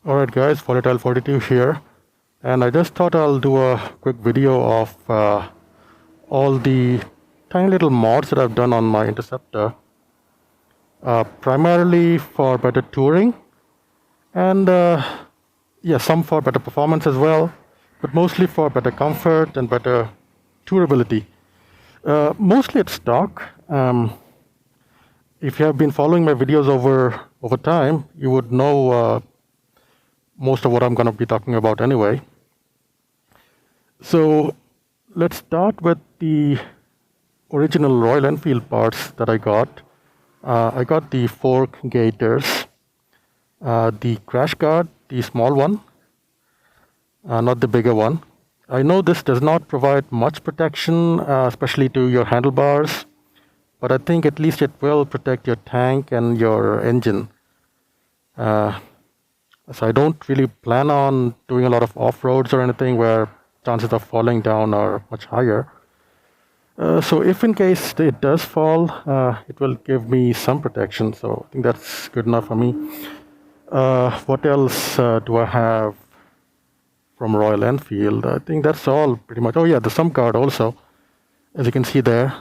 Alright guys, Volatile 42 here, and I just thought I'll do a quick video of all the tiny little mods that I've done on my Interceptor, primarily for better touring and yeah, some for better performance as well, but mostly for better comfort and better tourability. Mostly it's stock. If you have been following my videos over time, you would know most of what I'm going to be talking about anyway. So let's start with the original Royal Enfield parts that I got. I got the fork gaiters, the crash guard, the small one, not the bigger one. I know this does not provide much protection, especially to your handlebars, but I think at least it will protect your tank and your engine. So I don't really plan on doing a lot of off-roads or anything where chances of falling down are much higher. So if in case it does fall, it will give me some protection. So I think that's good enough for me. What else do I have from Royal Enfield? I think that's all pretty much. Oh yeah, the sump guard also, as you can see there.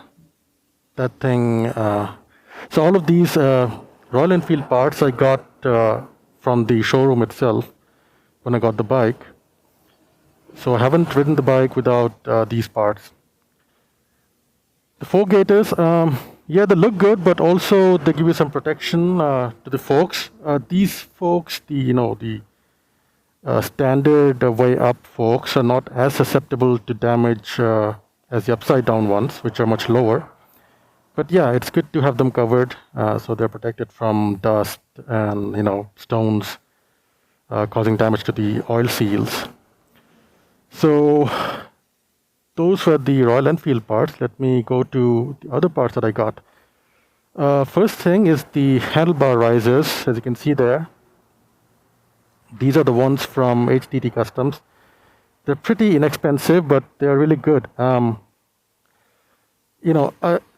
That thing. So all of these Royal Enfield parts I got from the showroom itself when I got the bike. So I haven't ridden the bike without these parts. The fork gaiters, yeah, they look good, but also they give you some protection to the forks. These forks, the standard way up forks are not as susceptible to damage as the upside down ones, which are much lower. But yeah, it's good to have them covered, so they're protected from dust and stones causing damage to the oil seals. So those were the Royal Enfield parts. Let me go to the other parts that I got. First thing is the handlebar risers, as you can see there. These are the ones from HDT Customs. They're pretty inexpensive, but they're really good.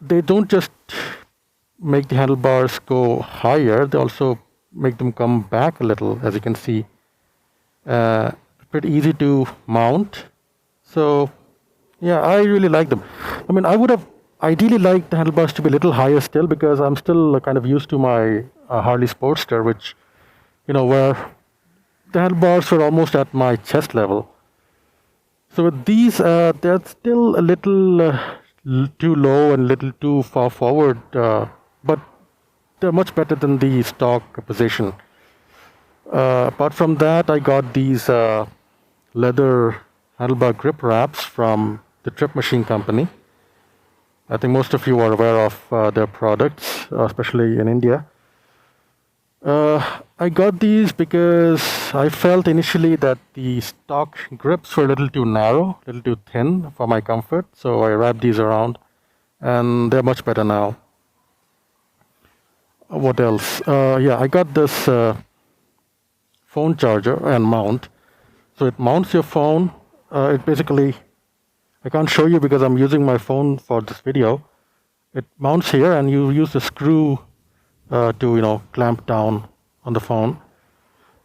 They don't just make the handlebars go higher, they also make them come back a little, as you can see. Pretty easy to mount. So yeah, I really like them. I mean, I would have ideally liked the handlebars to be a little higher still, because I'm still kind of used to my Harley Sportster, which, where the handlebars were almost at my chest level. So with these, they're still a little too low and a little too far forward, but they're much better than the stock position. Apart from that, I got these leather handlebar grip wraps from the Trip Machine company. I think most of you are aware of their products, especially in India. I got these because I felt initially that the stock grips were a little too narrow, a little too thin for my comfort. So I wrapped these around, and they're much better now. What else? Yeah, I got this phone charger and mount. So it mounts your phone. It basically, I can't show you because I'm using my phone for this video. It mounts here, and you use the screw to clamp down on the phone.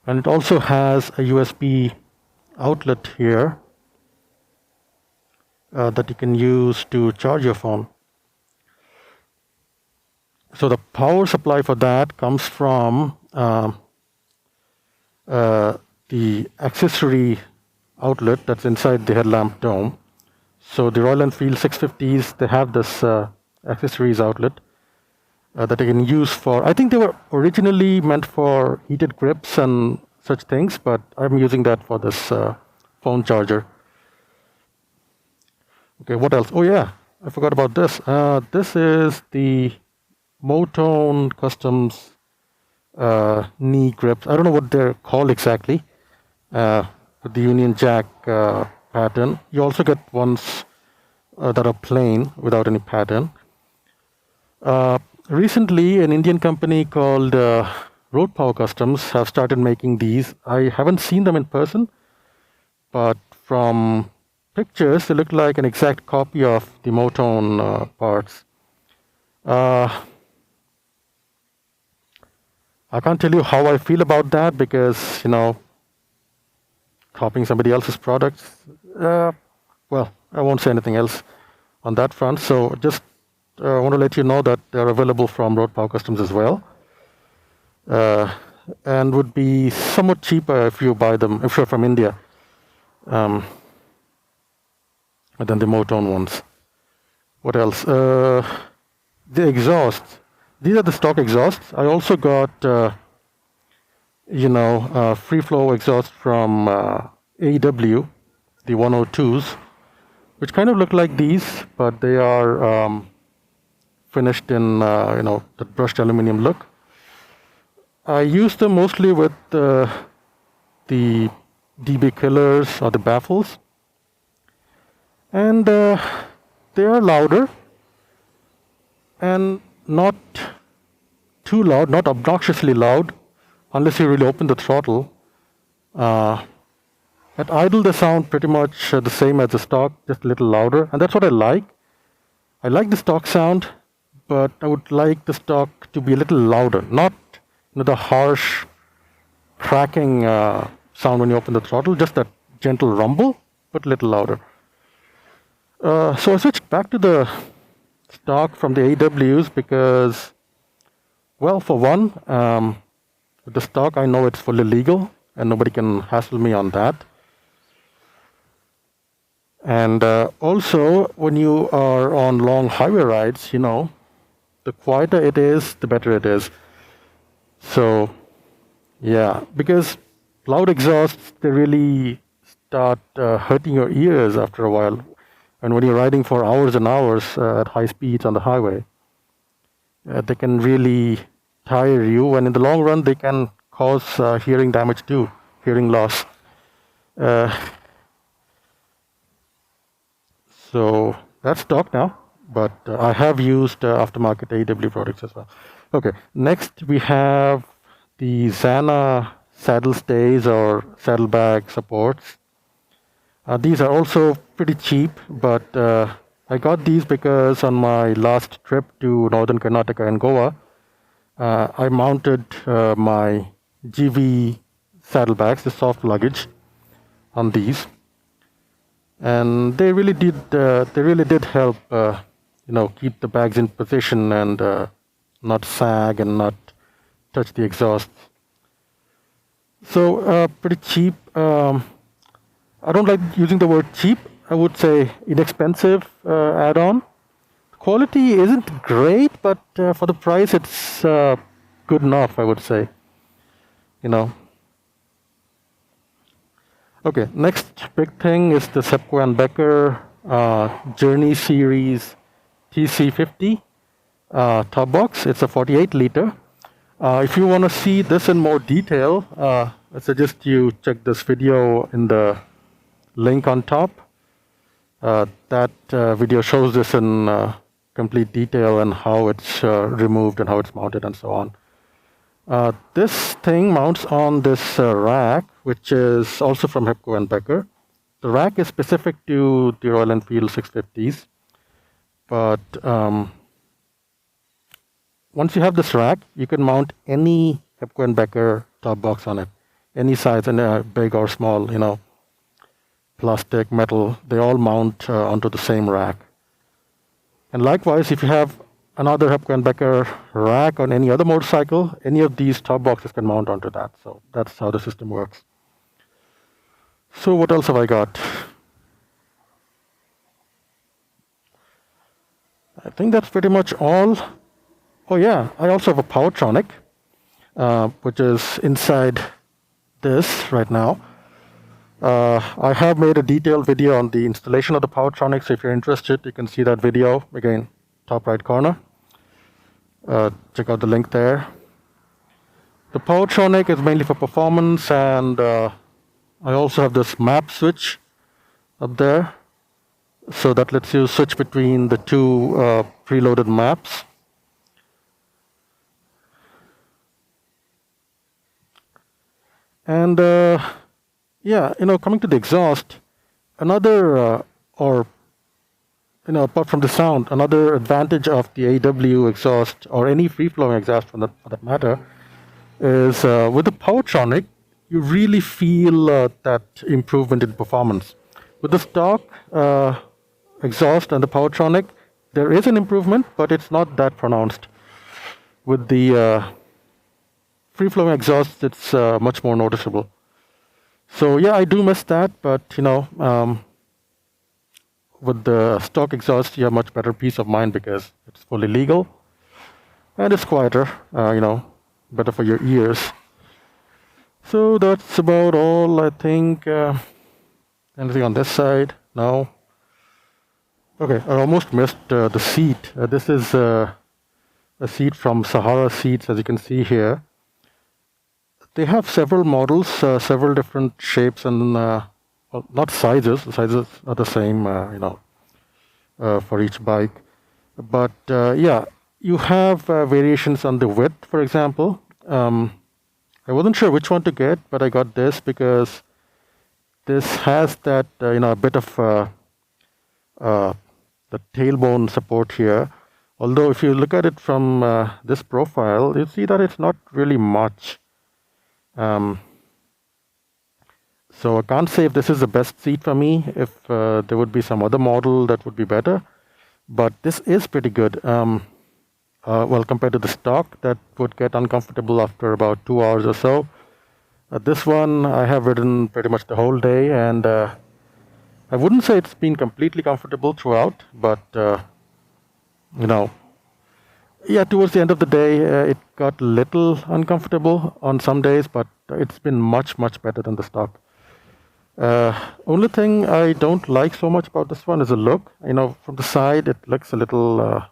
And it also has a USB outlet here that you can use to charge your phone. So the power supply for that comes from the accessory outlet that's inside the headlamp dome. So the Royal Enfield 650s, they have this accessories outlet that I can use for, I think they were originally meant for heated grips and such things, but I'm using that for this phone charger. Okay, what else? Oh yeah, I forgot about this. This is the Motone Customs knee grips. I don't know what they're called exactly, with the Union Jack pattern. You also get ones that are plain without any pattern. Recently, an Indian company called Road Power Customs have started making these. I haven't seen them in person, but from pictures, they look like an exact copy of the Motone parts. I can't tell you how I feel about that, because copying somebody else's products. Well, I won't say anything else on that front. So just want to let you know that they're available from Road Power Customs as well, and would be somewhat cheaper if you buy them, if you're from India, than the Motone ones. What else? The exhausts. These are the stock exhausts. I also got, free flow exhaust from AEW, the 102s, which kind of look like these, but they are finished in, the brushed aluminum look. I use them mostly with the DB killers or the baffles, and they are louder and not too loud, not obnoxiously loud, unless you really open the throttle. At idle, they sound pretty much the same as the stock, just a little louder, and that's what I like. I like the stock sound, but I would like the stock to be a little louder, not the harsh cracking sound when you open the throttle, just that gentle rumble, but a little louder. So I switched back to the stock from the AWs because, well, for one, with the stock, I know it's fully legal and nobody can hassle me on that. And also, when you are on long highway rides, the quieter it is, the better it is. So, yeah, because loud exhausts, they really start hurting your ears after a while. And when you're riding for hours and hours at high speeds on the highway, they can really tire you. And in the long run, they can cause hearing damage too, hearing loss. So that's stock now, but I have used aftermarket AEW products as well. Okay, next we have the Zana saddle stays or saddlebag supports. These are also pretty cheap, but I got these because on my last trip to northern Karnataka and Goa, I mounted my GV saddlebags, the soft luggage, on these, and they really did help, keep the bags in position and not sag and not touch the exhaust. So pretty cheap. I don't like using the word cheap. I would say inexpensive add-on. Quality isn't great, but for the price, it's good enough, I would say. Okay, next big thing is the Hepco Becker Journey Series TC50 top box. It's a 48 liter. If you want to see this in more detail, I suggest you check this video in the link on top. That video shows this in complete detail and how it's removed and how it's mounted and so on. This thing mounts on this rack, which is also from Hepco Becker. The rack is specific to the Royal Enfield 650s, but once you have this rack, you can mount any Hepco Becker top box on it, any size, and big or small, plastic, metal, they all mount onto the same rack. And likewise, if you have another Hepco Becker rack on any other motorcycle, any of these top boxes can mount onto that. So that's how the system works. So what else have I got? I think that's pretty much all. Oh yeah, I also have a Powertronic, which is inside this right now. I have made a detailed video on the installation of the Powertronic, so if you're interested, you can see that video, again, top right corner. Check out the link there. The Powertronic is mainly for performance, and I also have this map switch up there, so that lets you switch between the two preloaded maps. And yeah, coming to the exhaust, another, apart from the sound, another advantage of the AW exhaust or any free-flowing exhaust for that matter is with the Powertronic, you really feel that improvement in performance. With the stock exhaust and the Powertronic, there is an improvement, but it's not that pronounced. With the free-flowing exhaust, it's much more noticeable. So yeah, I do miss that, but with the stock exhaust, you have much better peace of mind because it's fully legal and it's quieter, better for your ears. So that's about all, I think. Anything on this side? No. Okay, I almost missed the seat. This is a seat from Sahara Seats, as you can see here. They have several models, several different shapes, and well, not sizes. The sizes are the same, for each bike. But yeah, you have variations on the width, for example. I wasn't sure which one to get, but I got this because this has that, a bit of the tailbone support here. Although if you look at it from this profile, you see that it's not really much. So I can't say if this is the best seat for me, if there would be some other model that would be better. But this is pretty good. Well, compared to the stock, that would get uncomfortable after about 2 hours or so. This one I have ridden pretty much the whole day, and I wouldn't say it's been completely comfortable throughout, but yeah, towards the end of the day, it got a little uncomfortable on some days, but it's been much, much better than the stock. Only thing I don't like so much about this one is the look. From the side, it looks a little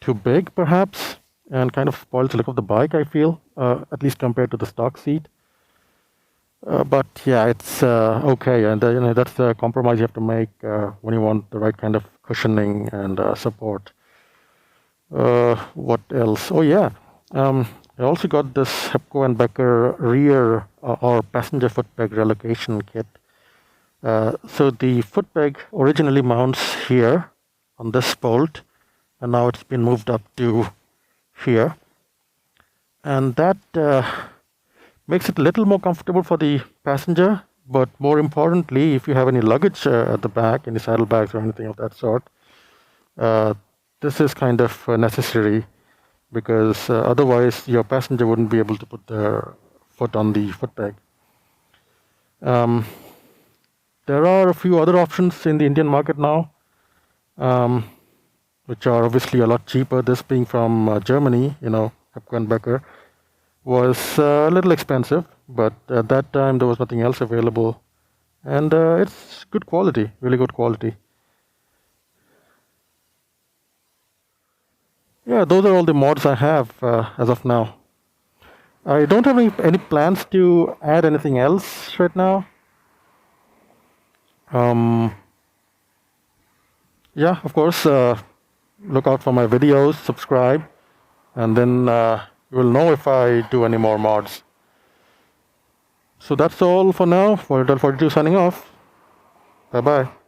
too big, perhaps, and kind of spoils the look of the bike, I feel, at least compared to the stock seat. But yeah, it's okay, and that's the compromise you have to make when you want the right kind of cushioning and support. What else? Oh yeah, I also got this Hepco and Becker rear or passenger foot peg relocation kit. So the foot peg originally mounts here on this bolt, and now it's been moved up to here, and that makes it a little more comfortable for the passenger. But more importantly, if you have any luggage at the back, any saddlebags or anything of that sort, this is kind of necessary, because otherwise your passenger wouldn't be able to put their foot on the foot peg. There are a few other options in the Indian market now, which are obviously a lot cheaper. This being from Germany, Hepco and Becker, was a little expensive, but at that time there was nothing else available, and it's good quality, really good quality. Yeah, those are all the mods I have as of now. I don't have any plans to add anything else right now. Yeah, of course, look out for my videos, subscribe, and then you will know if I do any more mods. So that's all for now. Volatile 42 signing off. Bye bye.